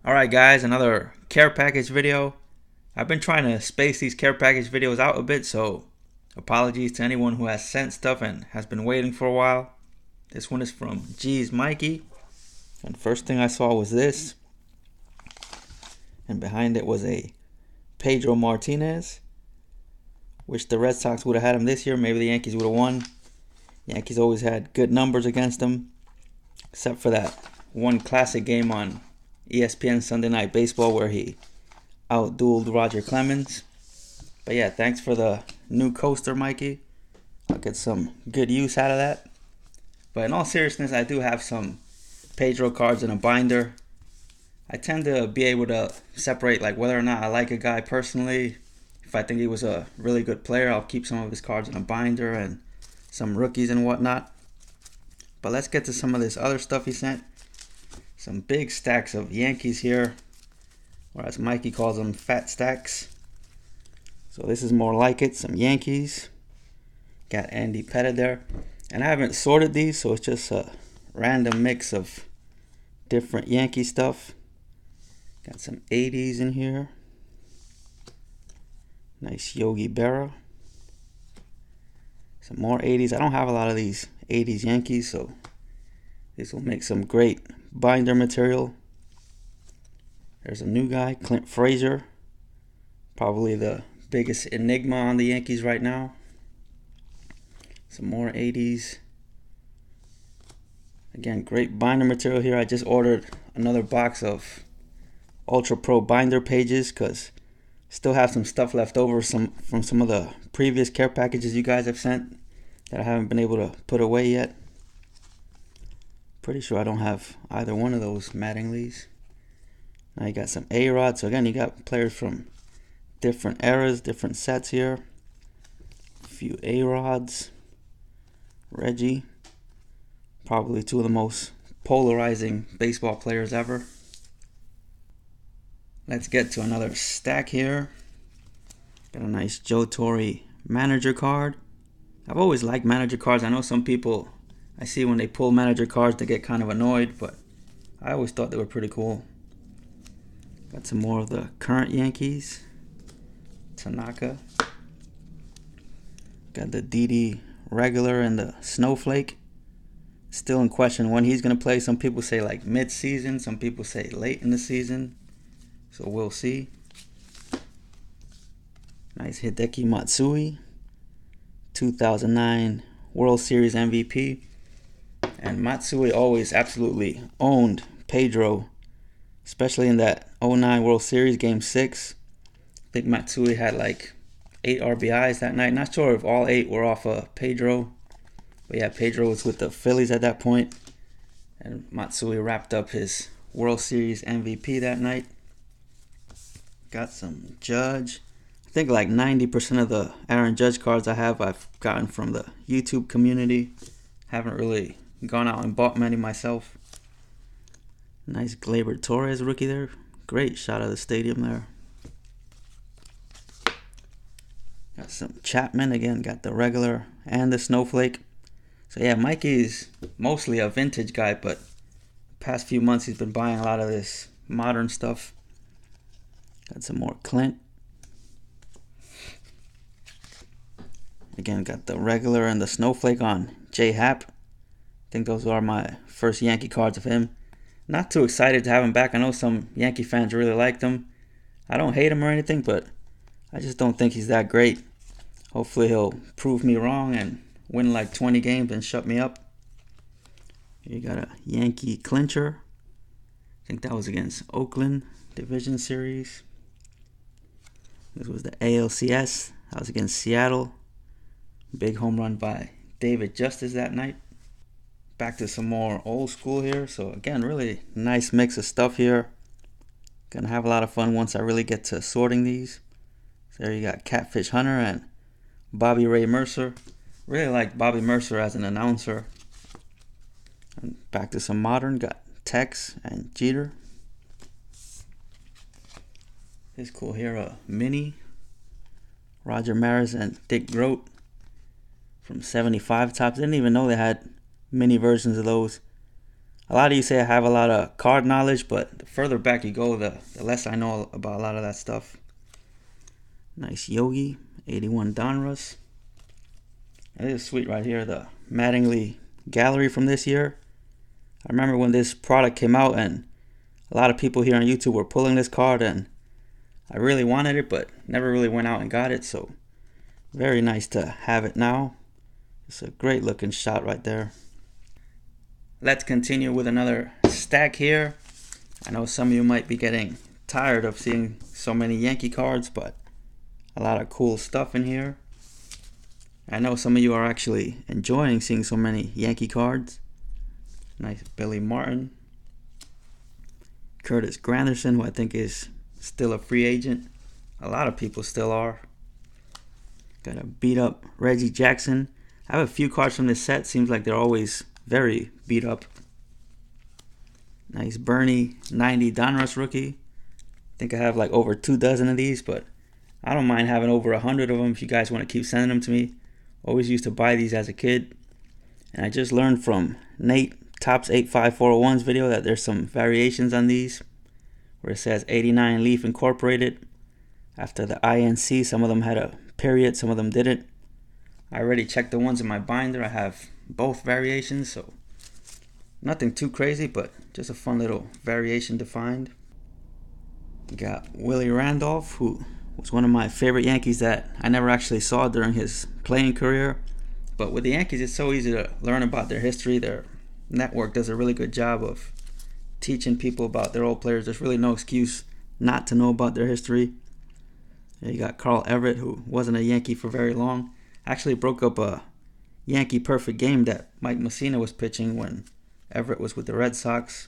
Alright guys, another care package video. I've been trying to space these care package videos out a bit, so apologies to anyone who has sent stuff and has been waiting for a while. This one is from Mikey. And first thing I saw was this. And behind it was a Pedro Martinez. Wish the Red Sox would have had him this year. Maybe the Yankees would have won. Yankees always had good numbers against them, except for that one classic game on ESPN Sunday Night Baseball where he outdueled Roger Clemens. But yeah, thanks for the new coaster, Mikey. I'll get some good use out of that. But in all seriousness, I do have some Pedro cards in a binder. I tend to be able to separate like whether or not I like a guy personally. If I think he was a really good player, I'll keep some of his cards in a binder and some rookies and whatnot. But let's get to some of this other stuff he sent. Some big stacks of Yankees here, or as Mikey calls them, fat stacks. So this is more like it, some Yankees. Got Andy Pettit there. And I haven't sorted these, so it's just a random mix of different Yankee stuff. Got some 80s in here. Nice Yogi Berra. Some more 80s. I don't have a lot of these 80s Yankees, so this will make some great binder material. There's a new guy, Clint Frazier. Probably the biggest enigma on the Yankees right now. Some more 80s. Again, great binder material here. I just ordered another box of Ultra Pro binder pages because still have some stuff left over from some of the previous care packages you guys have sent that I haven't been able to put away yet. Pretty sure I don't have either one of those Mattingleys. Now you got some A-Rod. So again, you got players from different eras, different sets here. A few A-Rods. Reggie. Probably two of the most polarizing baseball players ever. Let's get to another stack here. Got a nice Joe Torre manager card. I've always liked manager cards. I know some people I see when they pull manager cards they get kind of annoyed, but I always thought they were pretty cool. Got some more of the current Yankees. Tanaka. Got the Didi regular and the Snowflake. Still in question when he's going to play. Some people say like mid-season. Some people say late in the season. So we'll see. Nice Hideki Matsui. 2009 World Series MVP. And Matsui always absolutely owned Pedro, especially in that 09 World Series Game 6. I think Matsui had like 8 RBIs that night. Not sure if all 8 were off of Pedro. But yeah, Pedro was with the Phillies at that point. And Matsui wrapped up his World Series MVP that night. Got some Judge. I think like 90% of the Aaron Judge cards I have I've gotten from the YouTube community. Haven't really gone out and bought many myself. Nice Gleyber Torres rookie there. Great shot of the stadium there. Got some Chapman again. Got the regular and the Snowflake. So yeah, Mikey's mostly a vintage guy, but past few months he's been buying a lot of this modern stuff. Got some more Clint. Again, got the regular and the Snowflake on J Happ. I think those are my first Yankee cards of him. Not too excited to have him back. I know some Yankee fans really liked him. I don't hate him or anything, but I just don't think he's that great. Hopefully he'll prove me wrong and win like 20 games and shut me up. Here you got a Yankee clincher. I think that was against Oakland Division Series. This was the ALCS. That was against Seattle. Big home run by David Justice that night. Back to some more old school here. So again, really nice mix of stuff here. Gonna have a lot of fun once I really get to sorting these. So there you got Catfish Hunter and Bobby Ray Mercer. Really like Bobby Mercer as an announcer. And back to some modern. Got Tex and Jeter. This cool here, a mini. Roger Maris and Dick Groat from 75 tops. Didn't even know they had mini versions of those. A lot of you say I have a lot of card knowledge, but the further back you go, the less I know about a lot of that stuff. Nice Yogi, 81 Donruss. This is sweet right here, the Mattingly Gallery from this year. I remember when this product came out and a lot of people here on YouTube were pulling this card, and I really wanted it but never really went out and got it, so very nice to have it now. It's a great looking shot right there. Let's continue with another stack here. I know some of you might be getting tired of seeing so many Yankee cards, but a lot of cool stuff in here. I know some of you are actually enjoying seeing so many Yankee cards. Nice Billy Martin. Curtis Granderson, who I think is still a free agent. A lot of people still are. Got a beat up Reggie Jackson. I have a few cards from this set. Seems like they're always very beat up. Nice Bernie 90 Donruss rookie. I think I have like over 24 of these, but I don't mind having over 100 of them if you guys want to keep sending them to me. Always used to buy these as a kid. And I just learned from Nate Tops 85401's video that there's some variations on these where it says 89 Leaf Incorporated. After the INC, some of them had a period, some of them didn't. I already checked the ones in my binder. I have both variations, so nothing too crazy, but just a fun little variation to find. Got Willie Randolph, who was one of my favorite Yankees that I never actually saw during his playing career. But with the Yankees, it's so easy to learn about their history. Their network does a really good job of teaching people about their old players. There's really no excuse not to know about their history. And you got Carl Everett, who wasn't a Yankee for very long. Actually broke up a Yankee perfect game that Mike Mussina was pitching when Everett was with the Red Sox.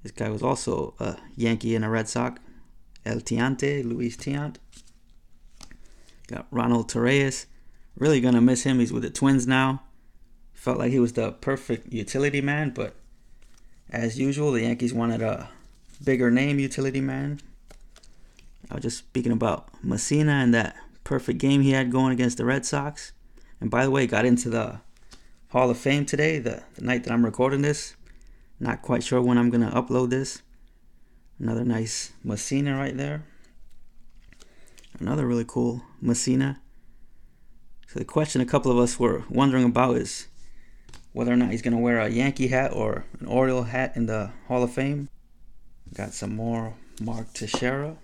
This guy was also a Yankee and a Red Sox. El Tiante, Luis Tiant. Got Ronald Torreyes. Really gonna miss him. He's with the Twins now. Felt like he was the perfect utility man, but as usual, the Yankees wanted a bigger name utility man. I was just speaking about Mussina and that perfect game he had going against the Red Sox. And by the way, got into the Hall of Fame today, the night that I'm recording this. Not quite sure when I'm gonna upload this. Another nice Mussina right there. Another really cool Mussina. So the question a couple of us were wondering about is whether or not he's going to wear a Yankee hat or an Oriole hat in the Hall of Fame. Got some more Mark Teixeira.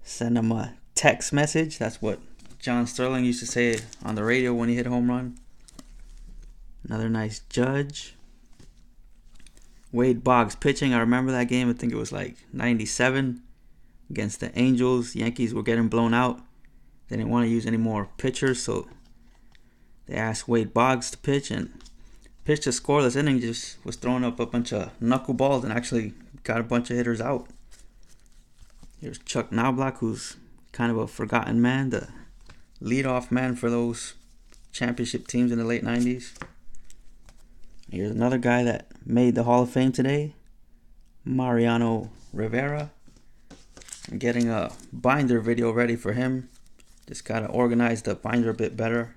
Send him a text message. That's what John Sterling used to say on the radio when he hit a home run. Another nice Judge. Wade Boggs pitching. I remember that game. I think it was like 97 against the Angels. Yankees were getting blown out. They didn't want to use any more pitchers, so they asked Wade Boggs to pitch and pitched a scoreless inning. Just was throwing up a bunch of knuckleballs and actually got a bunch of hitters out. Here's Chuck Knobloch, who's kind of a forgotten man, the leadoff man for those championship teams in the late 90s. Here's another guy that made the Hall of Fame today, Mariano Rivera. I'm getting a binder video ready for him. Just gotta organize the binder a bit better,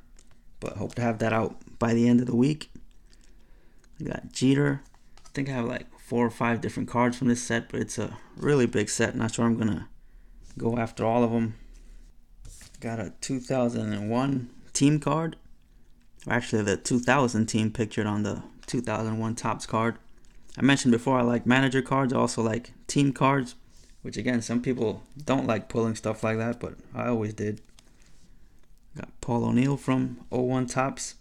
but hope to have that out by the end of the week. We got Jeter. I think I have like 4 or 5 different cards from this set, but it's a really big set. Not sure I'm gonna go after all of them. Got a 2001 team card. Or actually, the 2000 team pictured on the 2001 Topps card. I mentioned before I like manager cards. I also like team cards, which again, some people don't like pulling stuff like that, but I always did. Got Paul O'Neill from 01 Topps.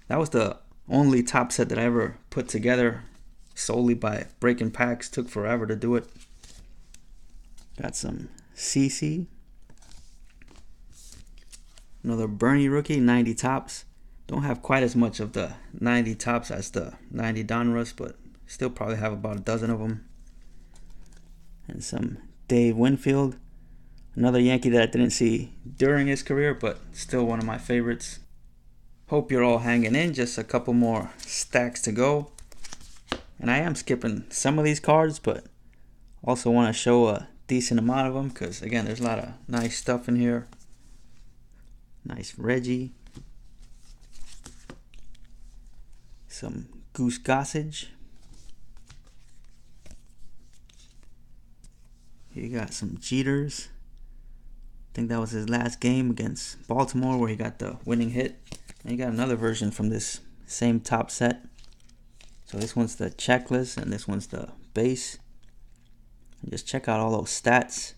That was the only Topps set that I ever put together solely by breaking packs. Took forever to do it. Got some CC. Another Bernie rookie, 90 Topps. Don't have quite as much of the 90 Topps as the 90 Donruss, but still probably have about a dozen of them. And some Dave Winfield. Another Yankee that I didn't see during his career, but still one of my favorites. Hope you're all hanging in. Just a couple more stacks to go. And I am skipping some of these cards, but also want to show a decent amount of them because, again, there's a lot of nice stuff in here. Nice Reggie. Some Goose Gossage. Here you got some Jeters. I think that was his last game against Baltimore where he got the winning hit. And you got another version from this same top set. So this one's the checklist and this one's the base. And just check out all those stats.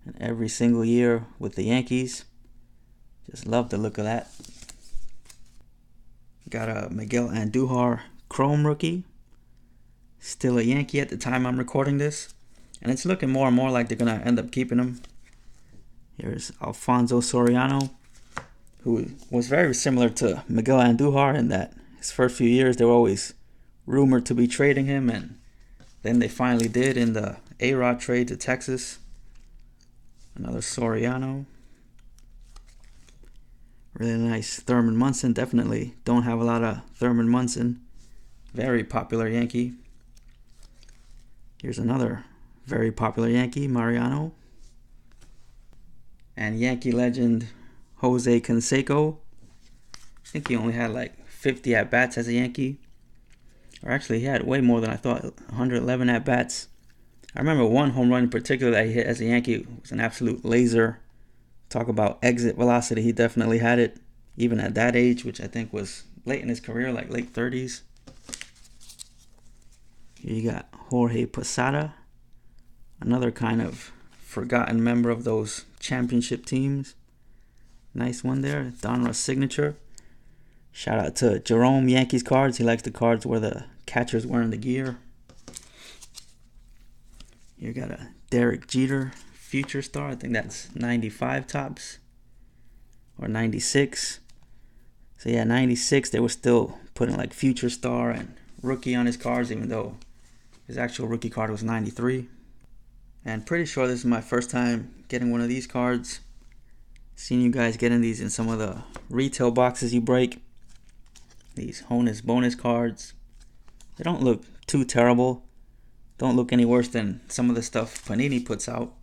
And every single year with the Yankees. Just love the look of that. Got a Miguel Andujar Chrome rookie. Still a Yankee at the time I'm recording this. And it's looking more and more like they're going to end up keeping him. Here's Alfonso Soriano, who was very similar to Miguel Andujar in that his first few years they were always rumored to be trading him, and then they finally did in the A-Rod trade to Texas. Another Soriano. Really nice Thurman Munson. Definitely don't have a lot of Thurman Munson. Very popular Yankee. Here's another very popular Yankee, Mariano. And Yankee legend Jose Canseco. I think he only had like 50 at-bats as a Yankee. Or actually, he had way more than I thought, 111 at-bats. I remember one home run in particular that he hit as a Yankee. It was an absolute laser. Talk about exit velocity. He definitely had it, even at that age, which I think was late in his career, like late 30s. Here you got Jorge Posada, another kind of forgotten member of those championship teams. Nice one there. Donruss signature. Shout out to Jerome Yankees cards. He likes the cards where the catcher's wearing the gear. You got a Derek Jeter Future Star. I think that's 95 tops. Or 96. So yeah, 96 they were still putting like Future Star and rookie on his cards, even though his actual rookie card was 93. And pretty sure this is my first time getting one of these cards. Seen you guys getting these in some of the retail boxes you break. These Honus bonus cards. They don't look too terrible. Don't look any worse than some of the stuff Panini puts out.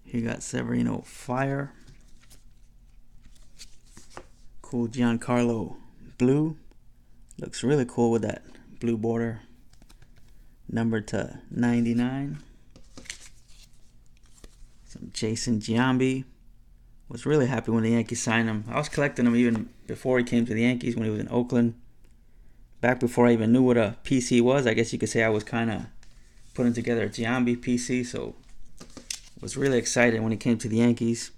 Here you got Severino Fire. Cool Giancarlo Blue. Looks really cool with that blue border. Numbered to 99. Some Jason Giambi. Was really happy when the Yankees signed him. I was collecting him even before he came to the Yankees when he was in Oakland. Back before I even knew what a PC was. I guess you could say I was kind of putting together a Giambi PC. So was really excited when he came to the Yankees.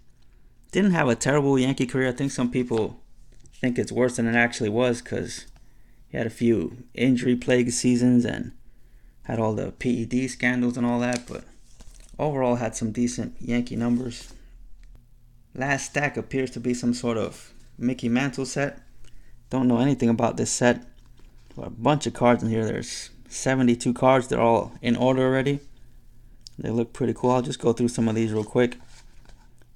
Didn't have a terrible Yankee career. I think some people think it's worse than it actually was because he had a few injury-plagued seasons and had all the PED scandals and all that. But overall had some decent Yankee numbers. Last stack appears to be some sort of Mickey Mantle set. Don't know anything about this set. A bunch of cards in here. There's 72 cards. They're all in order already. They look pretty cool. I'll just go through some of these real quick.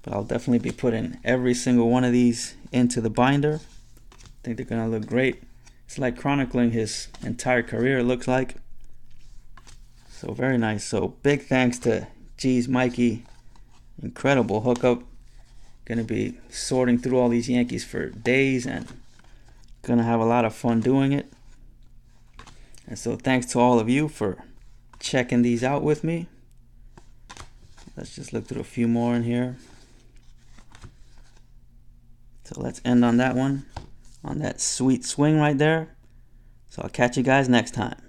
But I'll definitely be putting every single one of these into the binder. I think they're going to look great. It's like chronicling his entire career, it looks like. So very nice. So big thanks to G's Mikey. Incredible hookup. Gonna be sorting through all these Yankees for days and gonna have a lot of fun doing it. And so thanks to all of you for checking these out with me. Let's just look through a few more in here. So let's end on that one, on that sweet swing right there. So I'll catch you guys next time.